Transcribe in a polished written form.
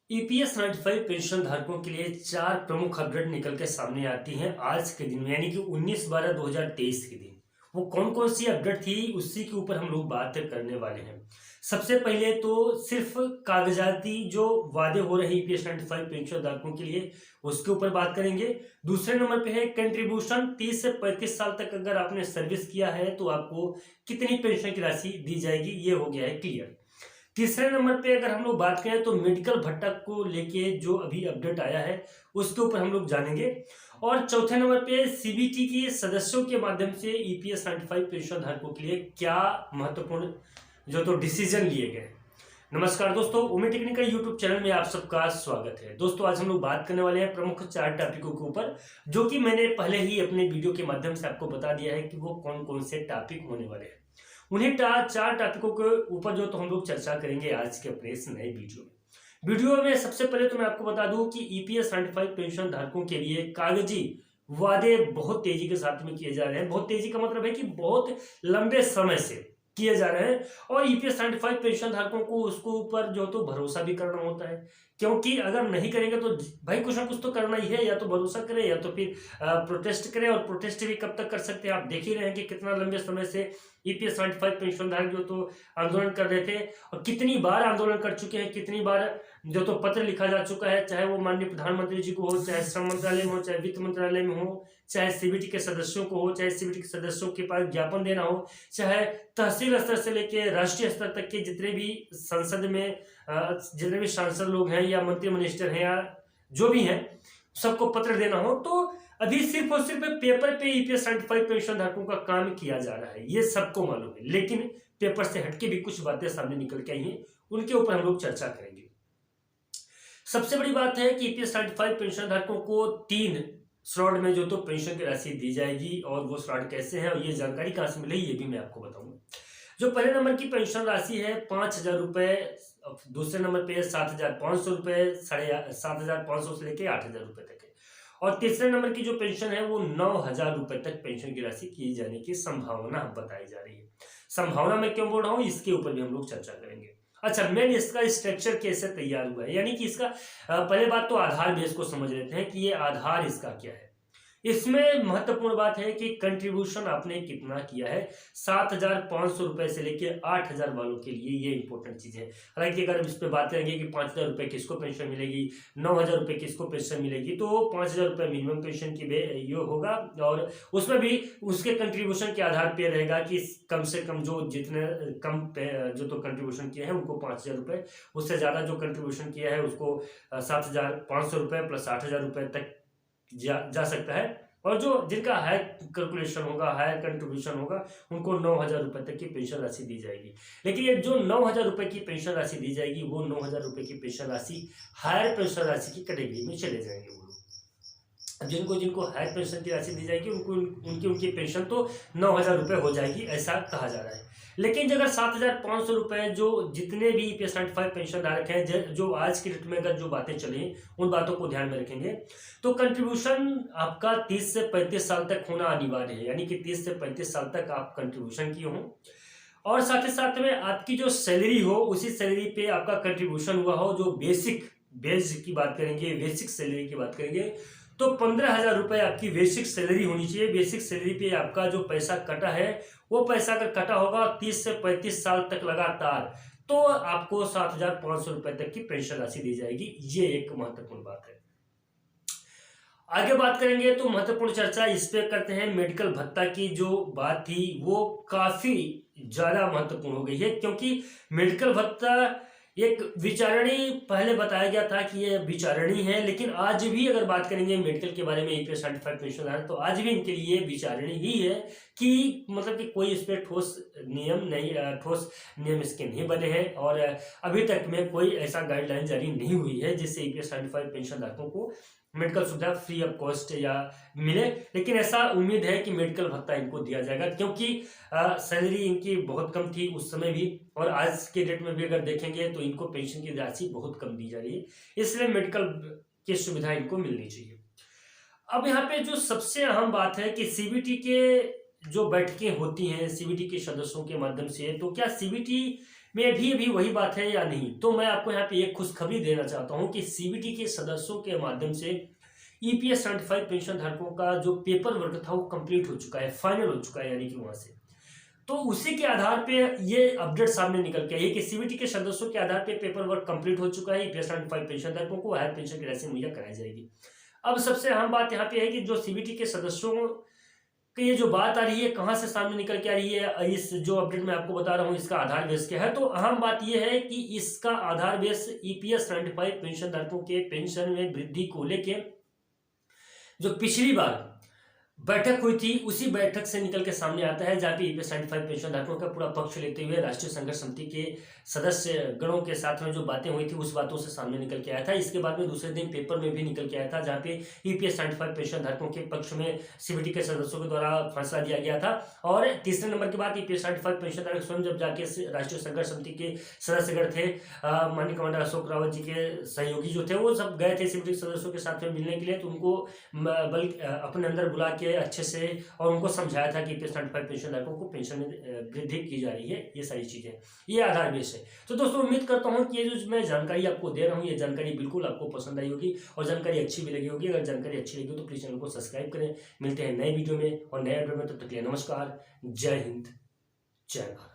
EPS 95 pension धारकों के लिए चार प्रमुख अपडेट निकल के सामने आती हैं आज के दिन में, यानी कि 19/12/2023 के दिन। वो कौन कौन सी अपडेट थी उसी के ऊपर हम लोग बात करने वाले हैं। सबसे पहले तो सिर्फ कागजाती जो वादे हो रहे ईपीएस 95 पेंशन धारकों के लिए उसके ऊपर बात करेंगे। दूसरे नंबर पे है कंट्रीब्यूशन, 30 से 35 साल तक अगर आपने सर्विस किया है तो आपको कितनी पेंशन की राशि दी जाएगी, ये हो गया है क्लियर। तीसरे नंबर पे अगर हम लोग बात करें तो मेडिकल भत्ता को लेके जो अभी अपडेट आया है उसके ऊपर हम लोग जानेंगे। और चौथे नंबर पे सीबीटी के सदस्यों के माध्यम से ईपीएस 95 पेंशन धारकों के लिए क्या महत्वपूर्ण जो तो डिसीजन लिए गए। नमस्कार दोस्तों, उमेद टेक्निकल यूट्यूब चैनल में आप सबका स्वागत है। दोस्तों आज हम लोग बात करने वाले हैं प्रमुख चार टॉपिकों के ऊपर, जो कि मैंने पहले ही अपने वीडियो के माध्यम से आपको बता दिया है कि वो कौन कौन से टॉपिक होने वाले हैं। उन्हीं चार टॉपिकों के ऊपर जो तो हम लोग चर्चा करेंगे आज के अपने इस नए वीडियो में सबसे पहले तो मैं आपको बता दूं कि ईपीएस 95 पेंशन धारकों के लिए कागजी वादे बहुत तेजी के साथ में किए जा रहे हैं। बहुत तेजी का मतलब है कि बहुत लंबे समय से किए जा रहे हैं और ईपीएस 95 पेंशन धारकों को उसको ऊपर जो तो भरोसा भी करना होता है, क्योंकि अगर नहीं करेंगे तो भाई कुछ ना कुछ तो करना ही है। या तो भरोसा करें या तो फिर प्रोटेस्ट करें, और प्रोटेस्ट भी कब तक कर सकते हैं। आप देख ही रहे हैं कि कितना लंबे समय से ईपीएस 95 पेंशन धारक जो तो आंदोलन कर रहे थे और कितनी बार आंदोलन कर चुके हैं, कितनी बार जो तो पत्र लिखा जा चुका है, चाहे वो माननीय प्रधानमंत्री जी को हो, चाहे श्रम मंत्रालय में हो, चाहे वित्त मंत्रालय में हो, चाहे सीबीटी के सदस्यों को हो, चाहे सीबीटी के सदस्यों के पास ज्ञापन देना हो, चाहे तहसील स्तर से लेकर राष्ट्रीय स्तर तक के जितने भी संसद में जितने भी सांसद लोग हैं या मंत्री मिनिस्टर हैं या जो भी हैं सबको पत्र देना हो, तो अभी सिर्फ और सिर्फ पेपर पे ईपीएस 95 पेंशन धारकों का काम किया जा रहा है, ये सबको मालूम है। लेकिन पेपर से हटके भी कुछ बातें सामने निकल के आई हैं, उनके ऊपर हम लोग चर्चा करेंगे। सबसे बड़ी बात है कि ईपीएस 95 पेंशन धारकों को 3 स्लॉट में जो तो पेंशन की राशि दी जाएगी, और वो स्लॉट कैसे हैं और ये जानकारी कहां से मिलेगी ये भी मैं आपको बताऊंगा। जो पहले नंबर की पेंशन राशि है 5,000 रुपए, दूसरे नंबर पे 7,500 रुपए, 7,500 से लेके 8,000 रुपए तक है, और तीसरे नंबर की जो पेंशन है वो 9,000 रुपए तक पेंशन की राशि की जाने की संभावना बताई जा रही है। संभावना मैं क्यों बोल रहा हूं, इसके ऊपर भी हम लोग चर्चा करेंगे। अच्छा, मेन इसका स्ट्रक्चर कैसे तैयार हुआ है, यानी कि इसका पहले बात तो आधार बेस को समझ लेते हैं कि ये आधार इसका क्या है। इसमें महत्वपूर्ण बात है कि कंट्रीब्यूशन आपने कितना किया है। 7,500 रुपए से लेके 8,000 वालों के लिए ये इंपॉर्टेंट चीज है। हालांकि अगर हम इस पे बात करेंगे कि 5,000 रुपए किसको पेंशन मिलेगी, 9,000 रुपए किसको पेंशन मिलेगी, तो 5,000 रुपए मिनिमम पेंशन की ये होगा, और उसमें भी उसके कंट्रीब्यूशन के आधार पर रहेगा कि कम से कम जो जितने कम जो तो कंट्रीब्यूशन किया है उनको 5,000 रुपए, उससे ज्यादा जो कंट्रीब्यूशन किया है उसको 7,500 रुपए प्लस 8,000 रुपए तक जा सकता है, और जो जिनका हाई कैलकुलेशन होगा, हायर कंट्रीब्यूशन होगा, उनको 9,000 रुपए तक की पेंशन राशि दी जाएगी। लेकिन ये जो 9,000 रुपए की पेंशन राशि दी जाएगी वो 9,000 रुपए की पेंशन राशि हायर पेंशन राशि की कैटेगरी में चले जाएंगे वो लोग। जिनको जिनको हायर पेंशन की राशि दी जाएगी उनको उनकी पेंशन तो 9,000 रुपए हो जाएगी, ऐसा कहा जा रहा है। लेकिन अगर 7,500 रुपए जो जितने भी ईपीएस 95 पेंशन धारक हैं, जो आज की डेट में अगर जो बातें चली उन बातों को ध्यान में रखेंगे, तो कंट्रीब्यूशन आपका 30 से 35 साल तक होना अनिवार्य है। यानी कि 30 से 35 साल तक आप कंट्रीब्यूशन किए हों, और साथ ही साथ में आपकी जो सैलरी हो उसी सैलरी पे आपका कंट्रीब्यूशन हुआ हो। जो बेसिक बेस की बात करेंगे, बेसिक सैलरी की बात करेंगे, तो 15,000 रुपए आपकी बेसिक सैलरी होनी चाहिए। बेसिक सैलरी पे आपका जो पैसा कटा है वो पैसा अगर कटा होगा 30 से 35 साल तक लगातार, तो आपको 7,500 रुपए तक की पेंशन राशि दी जाएगी। ये एक महत्वपूर्ण बात है। आगे बात करेंगे तो महत्वपूर्ण चर्चा इस पे करते हैं। मेडिकल भत्ता की जो बात थी वो काफी ज्यादा महत्वपूर्ण हो गई है, क्योंकि मेडिकल भत्ता एक विचारणी पहले बताया गया था कि ये विचारणी है, लेकिन आज भी अगर बात करेंगे मेडिकल के बारे में ईपीएस 95 पेंशन है, तो आज भी इनके लिए विचारणी ही है कि मतलब कि कोई इस पर ठोस नियम इसके नहीं बने हैं, और अभी तक में कोई ऐसा गाइडलाइन जारी नहीं हुई है जिससे ईपीएस 95 पेंशन धारकों को मेडिकल सुविधा फ्री ऑफ कॉस्ट या मिले। लेकिन ऐसा उम्मीद है कि मेडिकल भत्ता इनको दिया जाएगा, क्योंकि सैलरी इनकी बहुत कम थी उस समय भी, और आज के डेट में भी अगर देखेंगे तो इनको पेंशन की राशि बहुत कम दी जा रही है, इसलिए मेडिकल की सुविधा इनको मिलनी चाहिए। अब यहाँ पे जो सबसे अहम बात है कि सीबीटी के जो बैठकें होती हैं सीबीटी के सदस्यों के माध्यम से, तो क्या सीबीटी में अभी अभी वही बात है या नहीं। तो मैं आपको यहाँ पे एक खुशखबरी देना चाहता हूँ कि सीबीटी के सदस्यों के माध्यम से ईपीएस 75 पेंशन धारकों का जो पेपर वर्क था वो कंप्लीट हो चुका है, फाइनल हो चुका है, यानी कि वहां से तो उसी के आधार पे ये अपडेट सामने निकल के आई है कि सीबीटी के सदस्यों के आधार पे पेपर वर्क कंप्लीट हो चुका है। ईपीएस 75 पेंशन धारकों को हायर पेंशन की राशि मुहैया कराई जाएगी। अब सबसे अहम बात यहाँ पे है कि जो सीबीटी के सदस्यों की ये जो बात आ रही है कहाँ से सामने निकल के आ रही है, इस जो अपडेट मैं आपको बता रहा हूँ इसका आधार बेस क्या है। तो अहम बात यह है कि इसका आधार बेस ईपीएस 75 पेंशन धारकों के पेंशन में वृद्धि को लेके जो पिछली बार बैठक हुई थी उसी बैठक से निकल के सामने आता है, जहां पे ईपीएस 75 पेंशन धारकों का पूरा पक्ष लेते हुए राष्ट्रीय संघर्ष समिति के सदस्य गणों के साथ में जो बातें हुई थी उस बातों से सामने निकल के आया था। इसके बाद में दूसरे दिन पेपर में भी निकल के आया था, जहां पे ईपीएस 75 पेंशन धारकों के पक्ष में सीबीटी के सदस्यों के द्वारा फैसला दिया गया था। और तीसरे नंबर के बाद ईपीएस 75 पेंशन धारक स्वयं जब जाके राष्ट्रीय संघर्ष समिति के सदस्यगण थे, माननीय कमांडर अशोक रावत जी के सहयोगी जो थे वो सब गए थे सीबीटी सदस्यों के साथ में मिलने के लिए, तो उनको बल अपने अंदर बुला के अच्छे से और उनको समझाया था कि ईपीएस 75 पेंशन धारकों को पेंशन में वृद्धि की जा रही है। ये सारी चीजें, ये आधार बेस है। तो दोस्तों उम्मीद करता हूं कि ये जो मैं जानकारी आपको दे रहा हूं ये जानकारी बिल्कुल आपको पसंद आई होगी और जानकारी अच्छी भी लगी होगी। अगर जानकारी अच्छी लगी हो तो प्लीज चैनल को सब्सक्राइब करें। मिलते हैं नए वीडियो में और नए अपडेट में, तब तक के लिए नमस्कार, जय हिंद, जय भारत।